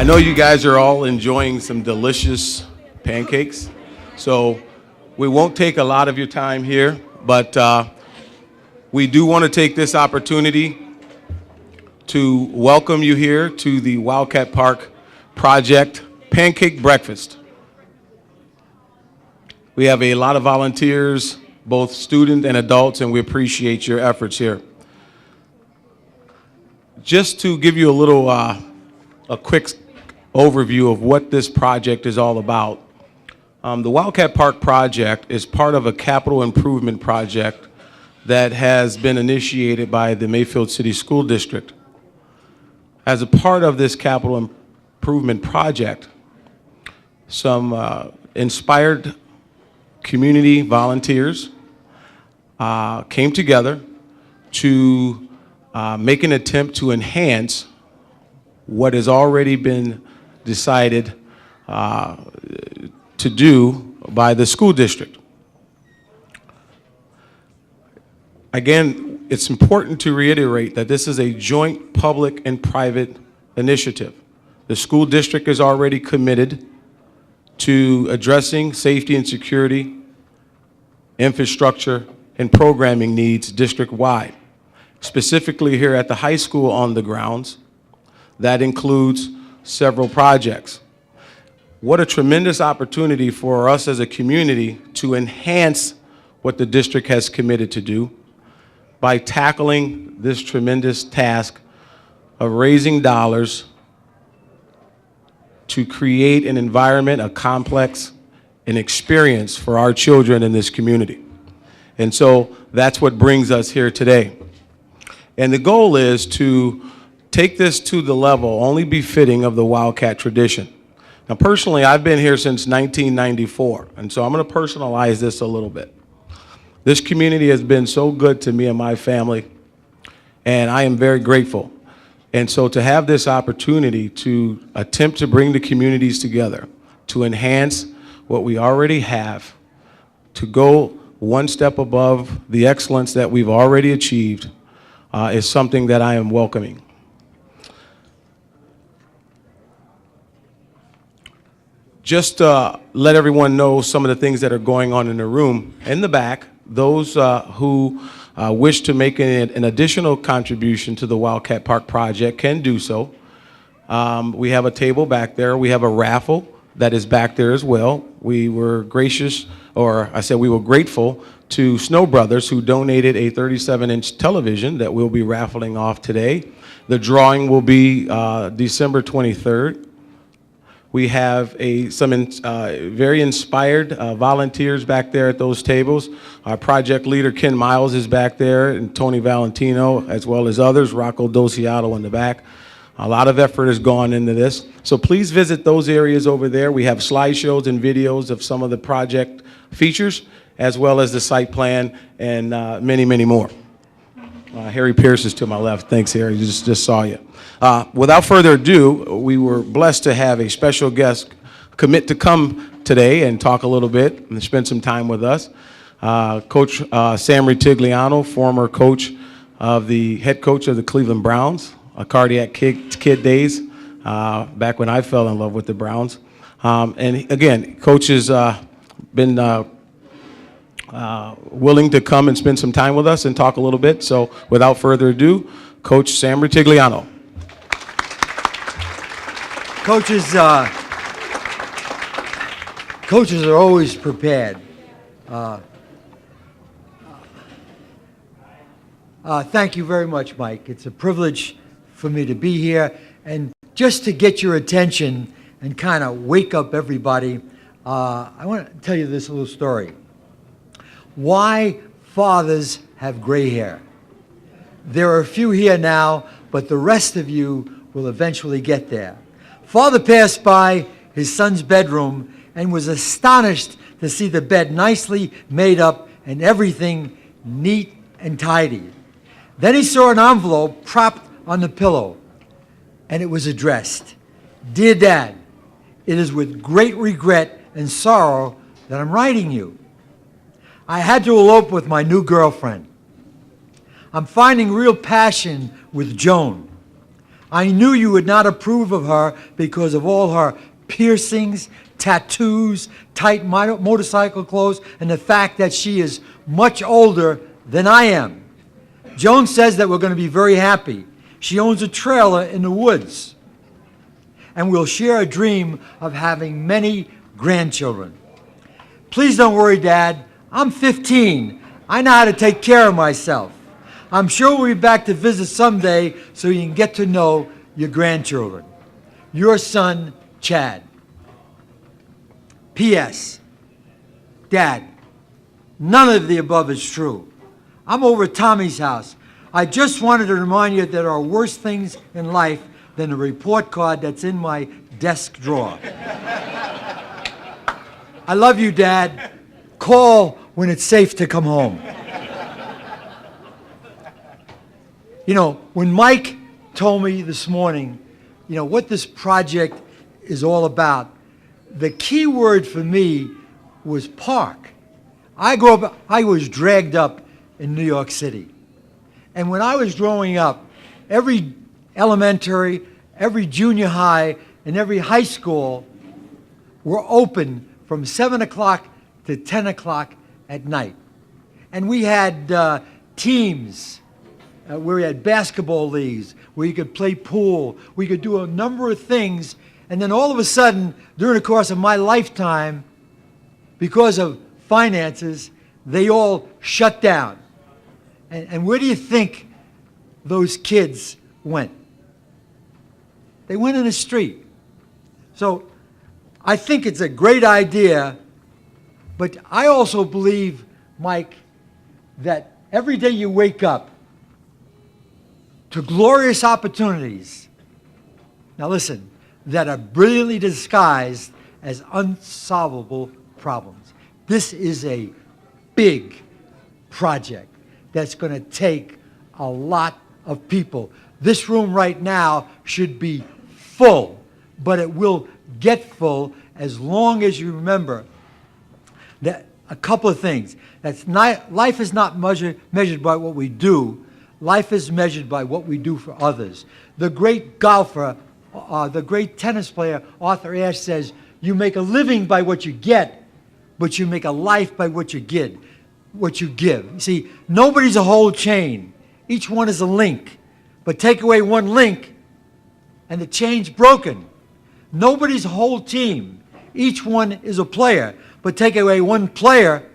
I know you guys are all enjoying some delicious pancakes, so we won't take a lot of your time here, but we do want to take this opportunity to welcome you here to the Wildcat Park project Pancake Breakfast. We have a lot of volunteers, both student and adults, and we appreciate your efforts here. Just to give you a little, a quick overview of what this project is all about. The Wildcat Park project is part of a capital improvement project that has been initiated by the Mayfield City School District. As a part of this capital improvement project, some inspired community volunteers came together to make an attempt to enhance what has already been decided to do by the school district. Again, it's important to reiterate that this is a joint public and private initiative. The school district is already committed to addressing safety and security, infrastructure, and programming needs district-wide. Specifically here at the high school on the grounds, that includes several projects. What a tremendous opportunity for us as a community to enhance what the district has committed to do by tackling this tremendous task of raising dollars to create an environment, a complex, an experience for our children in this community. And so that's what brings us here today. And the goal is to take this to the level only befitting of the Wildcat tradition. Now, personally, I've been here since 1994, and so I'm going to personalize this a little bit. This community has been so good to me and my family, and I am very grateful. And so to have this opportunity to attempt to bring the communities together, to enhance what we already have, to go one step above the excellence that we've already achieved, is something that I am welcoming. Just let everyone know some of the things that are going on in the room. In the back, those who wish to make an additional contribution to the Wildcat Park project can do so. We have a table back there. We have a raffle that is back there as well. We were gracious, or I said we were grateful to Snow Brothers, who donated a 37-inch television that we'll be raffling off today. The drawing will be December 23rd. We have some very inspired volunteers back there at those tables. Our project leader, Ken Miles, is back there, and Tony Valentino, as well as others, Rocco Dociato in the back. A lot of effort has gone into this. So please visit those areas over there. We have slideshows and videos of some of the project features, as well as the site plan and many, many more. Harry Pierce is to my left. Thanks, Harry. Just saw you. Without further ado, we were blessed to have a special guest commit to come today and talk a little bit and spend some time with us. Coach Sam Rutigliano, former coach of the head coach of the Cleveland Browns, cardiac kid days, back when I fell in love with the Browns. And again, coach has been willing to come and spend some time with us and talk a little bit. So without further ado, Coach Sam Rutigliano. Coaches are always prepared. Thank you very much, Mike. It's a privilege for me to be here. And just to get your attention and kind of wake up everybody, I want to tell you this little story. Why fathers have gray hair. There are a few here now, but the rest of you will eventually get there. Father passed by his son's bedroom and was astonished to see the bed nicely made up and everything neat and tidy. Then he saw an envelope propped on the pillow, and it was addressed, "Dear Dad, it is with great regret and sorrow that I'm writing you. I had to elope with my new girlfriend. I'm finding real passion with Joan. I knew you would not approve of her because of all her piercings, tattoos, tight motorcycle clothes, and the fact that she is much older than I am. Joan says that we're going to be very happy. She owns a trailer in the woods, and we'll share a dream of having many grandchildren. Please don't worry, Dad. I'm 15. I know how to take care of myself. I'm sure we'll be back to visit someday so you can get to know your grandchildren. Your son, Chad. P.S. Dad, none of the above is true. I'm over at Tommy's house. I just wanted to remind you that there are worse things in life than the report card that's in my desk drawer. I love you, Dad. Call when it's safe to come home. You know, when Mike told me this morning, you know, what this project is all about, the key word for me was park. I was dragged up in New York City. And when I was growing up, every elementary, every junior high, and every high school were open from 7 o'clock to 10 o'clock at night. And we had teams where we had basketball leagues, where you could play pool, we could do a number of things, and then all of a sudden, during the course of my lifetime, because of finances, they all shut down. And where do you think those kids went? They went in the street. So I think it's a great idea, but I also believe, Mike, that every day you wake up to glorious opportunities, now listen, that are brilliantly disguised as unsolvable problems. This is a big project that's going to take a lot of people. This room right now should be full, but it will get full as long as you remember that a couple of things. Life is not measured by what we do. Life is measured by what we do for others. The great golfer, the great tennis player, Arthur Ashe, says, you make a living by what you get, but you make a life by what you give. You see, nobody's a whole chain. Each one is a link. But take away one link, and the chain's broken. Nobody's a whole team. Each one is a player. But take away one player,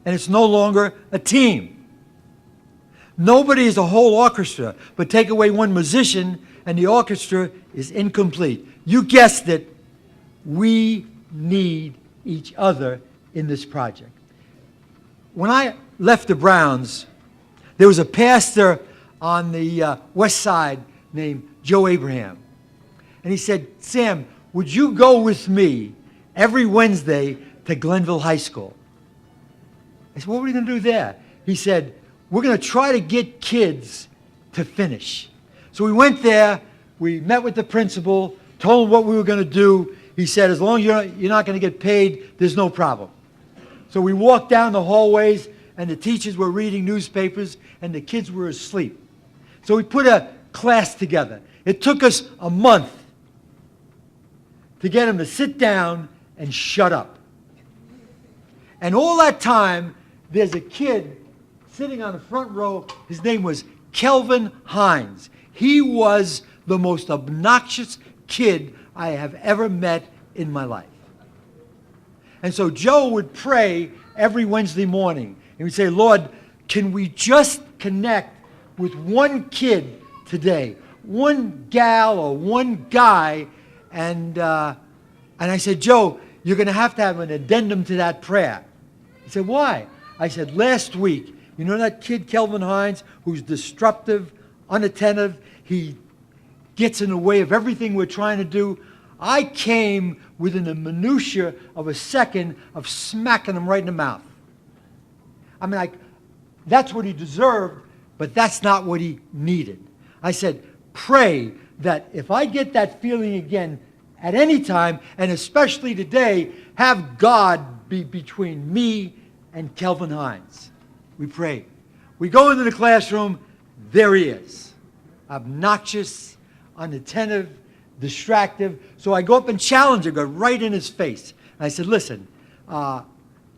and it's no longer a team. Nobody is a whole orchestra, but take away one musician, and the orchestra is incomplete. You guessed it. We need each other in this project. When I left the Browns, there was a pastor on the west side named Joe Abraham. And he said, Sam, would you go with me every Wednesday to Glenville High School? I said, what are we going to do there? He said, we're going to try to get kids to finish. So we went there, we met with the principal, told him what we were going to do. He said, as long as you're not going to get paid, there's no problem. So we walked down the hallways, and the teachers were reading newspapers, and the kids were asleep. So we put a class together. It took us a month to get them to sit down and shut up. And all that time, there's a kid sitting on the front row. His name was Kelvin Hines. He was the most obnoxious kid I have ever met in my life. And so Joe would pray every Wednesday morning. And we'd say, Lord, can we just connect with one kid today? One gal or one guy. And I said, Joe, you're going to have an addendum to that prayer. He said, why? I said, last week, you know that kid, Kelvin Hines, who's disruptive, unattentive, he gets in the way of everything we're trying to do. I came within the minutia of a second of smacking him right in the mouth. I mean, that's what he deserved, but that's not what he needed. I said, pray that if I get that feeling again at any time, and especially today, have God be between me and Kelvin Hines. We prayed. We go into the classroom, there he is. Obnoxious, unattentive, distractive. So I go up and challenge him, go right in his face. And I said, listen,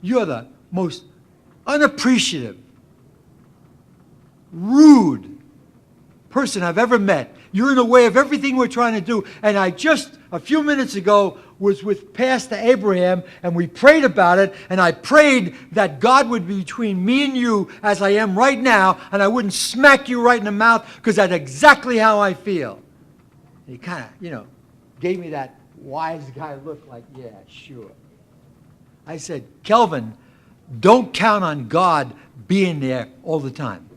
you're the most unappreciative, rude person I've ever met. You're in the way of everything we're trying to do. And I just, a few minutes ago, was with Pastor Abraham, and we prayed about it, and I prayed that God would be between me and you as I am right now, and I wouldn't smack you right in the mouth, because that's exactly how I feel. And he kind of, gave me that wise guy look like, yeah, sure. I said, Kelvin, don't count on God being there all the time.